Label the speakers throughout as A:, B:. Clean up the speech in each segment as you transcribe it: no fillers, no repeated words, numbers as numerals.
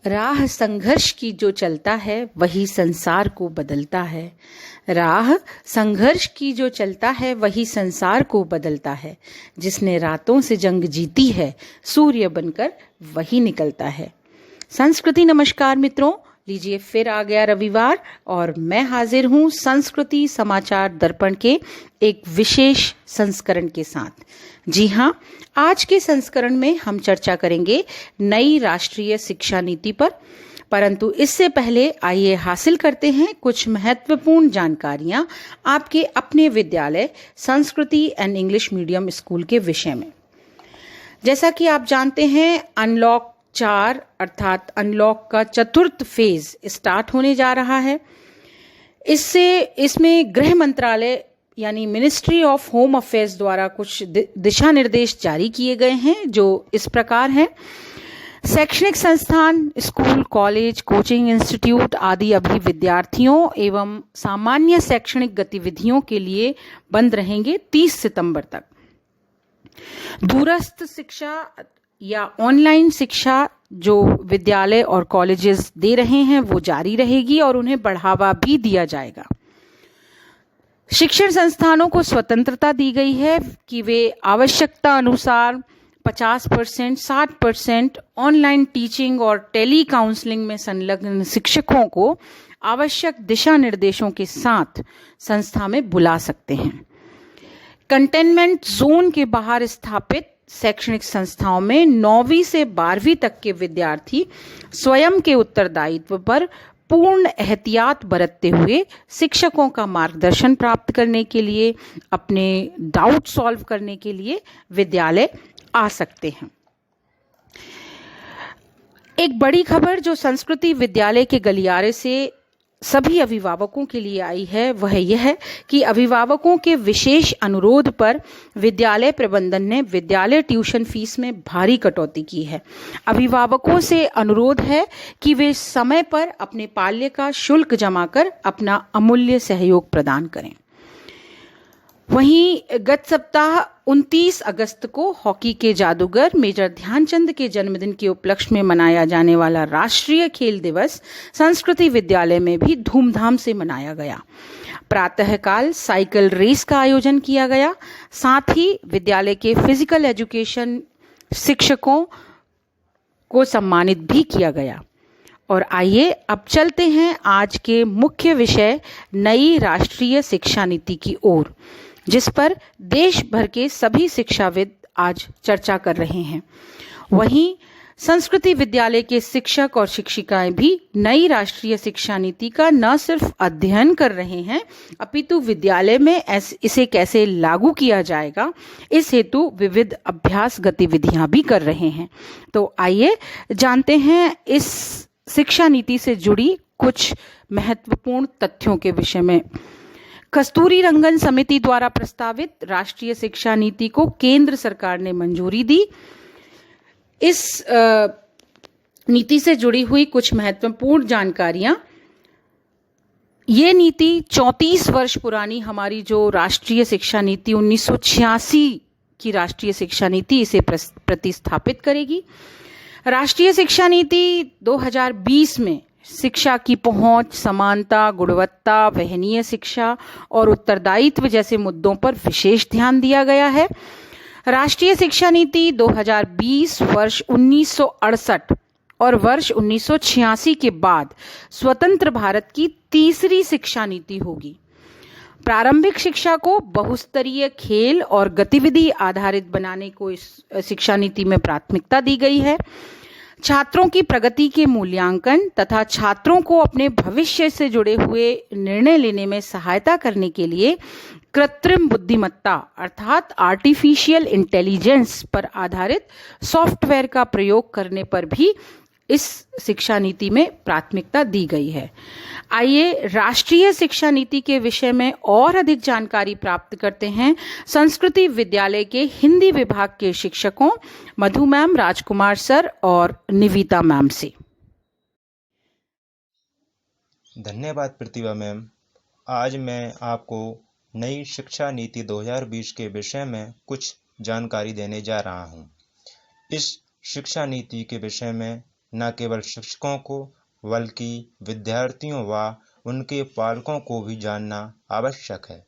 A: राह संघर्ष की जो चलता है वही संसार को बदलता है। राह संघर्ष की जो चलता है वही संसार को बदलता है। जिसने रातों से जंग जीती है सूर्य बनकर वही निकलता है। संस्कृति नमस्कार मित्रों, लीजिए फिर आ गया रविवार और मैं हाजिर हूँ संस्कृति समाचार दर्पण के एक विशेष संस्करण के साथ। जी हाँ, आज के संस्करण में हम चर्चा करेंगे नई राष्ट्रीय शिक्षा नीति पर। परंतु इससे पहले आइए हासिल करते हैं कुछ महत्वपूर्ण जानकारियां आपके अपने विद्यालय संस्कृति एंड इंग्लिश मीडियम स्कूल के विषय में। जैसा कि आप जानते हैं, अनलॉक 4 अर्थात अनलॉक का चतुर्थ फेज स्टार्ट होने जा रहा है। इसमें गृह मंत्रालय यानी मिनिस्ट्री ऑफ होम अफेयर्स द्वारा कुछ दिशा निर्देश जारी किए गए हैं जो इस प्रकार हैं। शैक्षणिक संस्थान, स्कूल, कॉलेज, कोचिंग इंस्टीट्यूट आदि अभी विद्यार्थियों एवं सामान्य शैक्षणिक गतिविधियों के लिए बंद रहेंगे 30 सितंबर तक। दूरस्थ शिक्षा या ऑनलाइन शिक्षा जो विद्यालय और कॉलेजेस दे रहे हैं वो जारी रहेगी और उन्हें बढ़ावा भी दिया जाएगा। शिक्षण संस्थानों को स्वतंत्रता दी गई है कि वे आवश्यकता अनुसार 50%, 60% ऑनलाइन टीचिंग और टेली काउंसलिंग में संलग्न शिक्षकों को आवश्यक दिशा निर्देशों के साथ संस्था में बुला सकते हैं। कंटेनमेंट जोन के बाहर स्थापित शैक्षणिक संस्थाओं में 9वीं से 12वीं तक के विद्यार्थी स्वयं के उत्तरदायित्व पर पूर्ण एहतियात बरतते हुए शिक्षकों का मार्गदर्शन प्राप्त करने के लिए, अपने डाउट सॉल्व करने के लिए विद्यालय आ सकते हैं। एक बड़ी खबर जो संस्कृति विद्यालय के गलियारे से सभी अभिभावकों के लिए आई है वह यह है कि अभिभावकों के विशेष अनुरोध पर विद्यालय प्रबंधन ने विद्यालय ट्यूशन फीस में भारी कटौती की है। अभिभावकों से अनुरोध है कि वे समय पर अपने पाल्य का शुल्क जमा कर अपना अमूल्य सहयोग प्रदान करें। वहीं गत सप्ताह 29 अगस्त को हॉकी के जादूगर मेजर ध्यानचंद के जन्मदिन के उपलक्ष्य में मनाया जाने वाला राष्ट्रीय खेल दिवस संस्कृति विद्यालय में भी धूमधाम से मनाया गया। प्रातःकाल साइकिल रेस का आयोजन किया गया। साथ ही विद्यालय के फिजिकल एजुकेशन शिक्षकों को सम्मानित भी किया गया। और आइए अब चलते हैं आज के मुख्य विषय नई राष्ट्रीय शिक्षा नीति की ओर, जिस पर देश भर के सभी शिक्षाविद आज चर्चा कर रहे हैं। वहीं संस्कृति विद्यालय के शिक्षक और शिक्षिकाएं भी नई राष्ट्रीय शिक्षा नीति का न सिर्फ अध्ययन कर रहे हैं अपितु विद्यालय में इसे कैसे लागू किया जाएगा इस हेतु विविध अभ्यास गतिविधियां भी कर रहे हैं। तो आइए जानते हैं इस शिक्षा नीति से जुड़ी कुछ महत्वपूर्ण तथ्यों के विषय में। कस्तूरी रंगन समिति द्वारा प्रस्तावित राष्ट्रीय शिक्षा नीति को केंद्र सरकार ने मंजूरी दी। इस नीति से जुड़ी हुई कुछ महत्वपूर्ण जानकारियां। ये नीति 34 वर्ष पुरानी हमारी जो राष्ट्रीय शिक्षा नीति 1986 की राष्ट्रीय शिक्षा नीति इसे प्रतिस्थापित करेगी। राष्ट्रीय शिक्षा नीति 2020 में शिक्षा की पहुंच, समानता, गुणवत्ता, वहनीय शिक्षा और उत्तरदायित्व जैसे मुद्दों पर विशेष ध्यान दिया गया है। राष्ट्रीय शिक्षा नीति 2020 वर्ष 1968 और वर्ष 1986 के बाद स्वतंत्र भारत की तीसरी शिक्षा नीति होगी। प्रारंभिक शिक्षा को बहुस्तरीय खेल और गतिविधि आधारित बनाने को इस शिक्षा नीति में प्राथमिकता दी गई है। छात्रों की प्रगति के मूल्यांकन तथा छात्रों को अपने भविष्य से जुड़े हुए निर्णय लेने में सहायता करने के लिए कृत्रिम बुद्धिमत्ता अर्थात आर्टिफिशियल इंटेलिजेंस पर आधारित सॉफ्टवेयर का प्रयोग करने पर भी इस शिक्षा नीति में प्राथमिकता दी गई है। आइए राष्ट्रीय शिक्षा नीति के विषय में और अधिक जानकारी प्राप्त करते हैं संस्कृति विद्यालय के हिंदी विभाग के शिक्षकों मधु मैम, राजकुमार सर और निविता मैम से।
B: धन्यवाद प्रतिभा मैम। आज मैं आपको नई शिक्षा नीति 2020 के विषय में कुछ जानकारी देने जा रहा हूँ। इस शिक्षा नीति के विषय में न केवल शिक्षकों को बल्कि विद्यार्थियों व उनके पालकों को भी जानना आवश्यक है,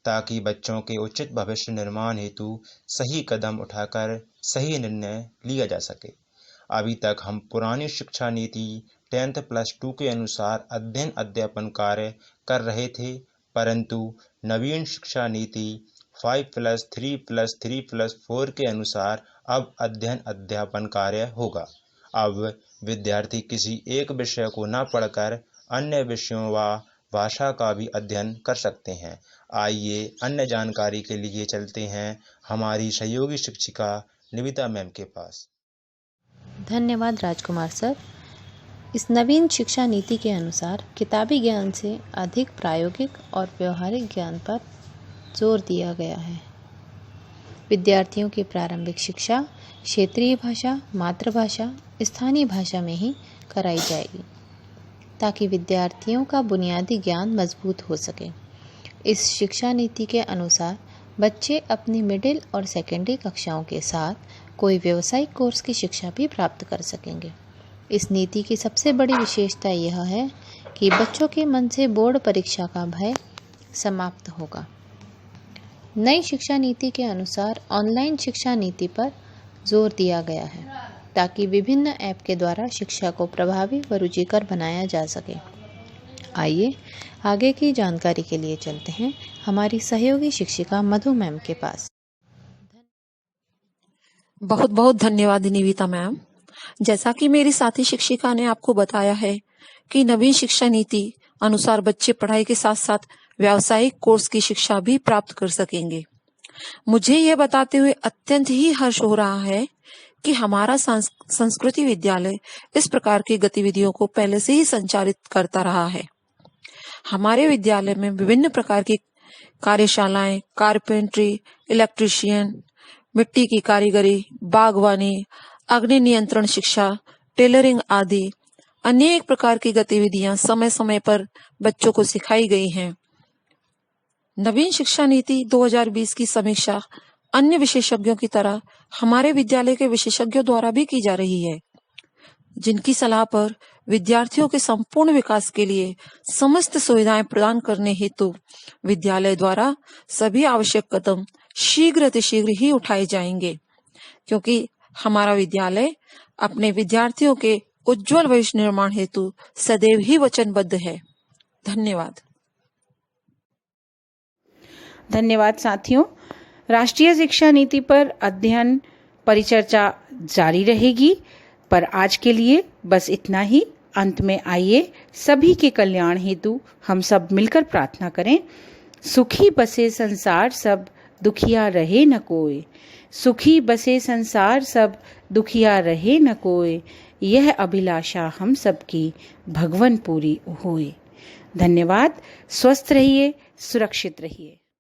B: ताकि बच्चों के उचित भविष्य निर्माण हेतु सही कदम उठाकर सही निर्णय लिया जा सके। अभी तक हम पुरानी शिक्षा नीति 10th+2 के अनुसार अध्ययन अध्यापन कार्य कर रहे थे, परंतु नवीन शिक्षा नीति 5+3+3+4 के अनुसार अब अध्ययन अध्यापन कार्य होगा। अब विद्यार्थी किसी एक विषय को न पढ़कर अन्य विषयों व भाषा का भी अध्ययन कर सकते हैं। आइए अन्य जानकारी के लिए चलते हैं हमारी सहयोगी शिक्षिका निविता मैम के पास।
C: धन्यवाद राजकुमार सर। इस नवीन शिक्षा नीति के अनुसार किताबी ज्ञान से अधिक प्रायोगिक और व्यवहारिक ज्ञान पर जोर दिया गया है। विद्यार्थियों की प्रारंभिक शिक्षा क्षेत्रीय भाषा, मातृभाषा, स्थानीय भाषा में ही कराई जाएगी, ताकि विद्यार्थियों का बुनियादी ज्ञान मजबूत हो सके। इस शिक्षा नीति के अनुसार बच्चे अपनी मिडिल और सेकेंडरी कक्षाओं के साथ कोई व्यावसायिक कोर्स की शिक्षा भी प्राप्त कर सकेंगे। इस नीति की सबसे बड़ी विशेषता यह है कि बच्चों के मन से बोर्ड परीक्षा का भय समाप्त होगा। नई शिक्षा नीति के अनुसार ऑनलाइन शिक्षा नीति पर जोर दिया गया है, ताकि विभिन्न ऐप के द्वारा शिक्षा को प्रभावी व रुचिकर बनाया जा सके। आइए आगे की जानकारी के लिए चलते हैं हमारी सहयोगी शिक्षिका मधु मैम के पास।
D: बहुत बहुत धन्यवाद निविता मैम। जैसा कि मेरी साथी शिक्षिका ने आपको बताया है कि नवीन शिक्षा नीति अनुसार बच्चे पढ़ाई के साथ साथ व्यावसायिक कोर्स की शिक्षा भी प्राप्त कर सकेंगे। मुझे यह बताते हुए अत्यंत ही हर्ष हो रहा है कि हमारा संस्कृति विद्यालय इस प्रकार की गतिविधियों को पहले से ही संचालित करता रहा है। हमारे विद्यालय में विभिन्न प्रकार की कार्यशालाएं, कारपेंट्री, इलेक्ट्रीशियन, मिट्टी की कारीगरी, बागवानी, अग्नि नियंत्रण शिक्षा, टेलरिंग आदि अनेक प्रकार की गतिविधियां समय समय पर बच्चों को सिखाई गई हैं। नवीन शिक्षा नीति 2020 की समीक्षा अन्य विशेषज्ञों की तरह हमारे विद्यालय के विशेषज्ञों द्वारा भी की जा रही है, जिनकी सलाह पर विद्यार्थियों के संपूर्ण विकास के लिए समस्त सुविधाएं प्रदान करने हेतु विद्यालय द्वारा सभी आवश्यक कदम शीघ्र ही उठाए जाएंगे, क्योंकि हमारा विद्यालय अपने विद्यार्थियों के उज्जवल भविष्य निर्माण हेतु सदैव ही वचनबद्ध है। धन्यवाद।
A: धन्यवाद साथियों। राष्ट्रीय शिक्षा नीति पर अध्ययन परिचर्चा जारी रहेगी, पर आज के लिए बस इतना ही। अंत में आइए सभी के कल्याण हेतु हम सब मिलकर प्रार्थना करें। सुखी बसे संसार सब, दुखिया रहे न कोई। सुखी बसे संसार सब, दुखिया रहे न कोई। यह अभिलाषा हम सबकी भगवन पूरी होए। धन्यवाद। स्वस्थ रहिए, सुरक्षित रहिए।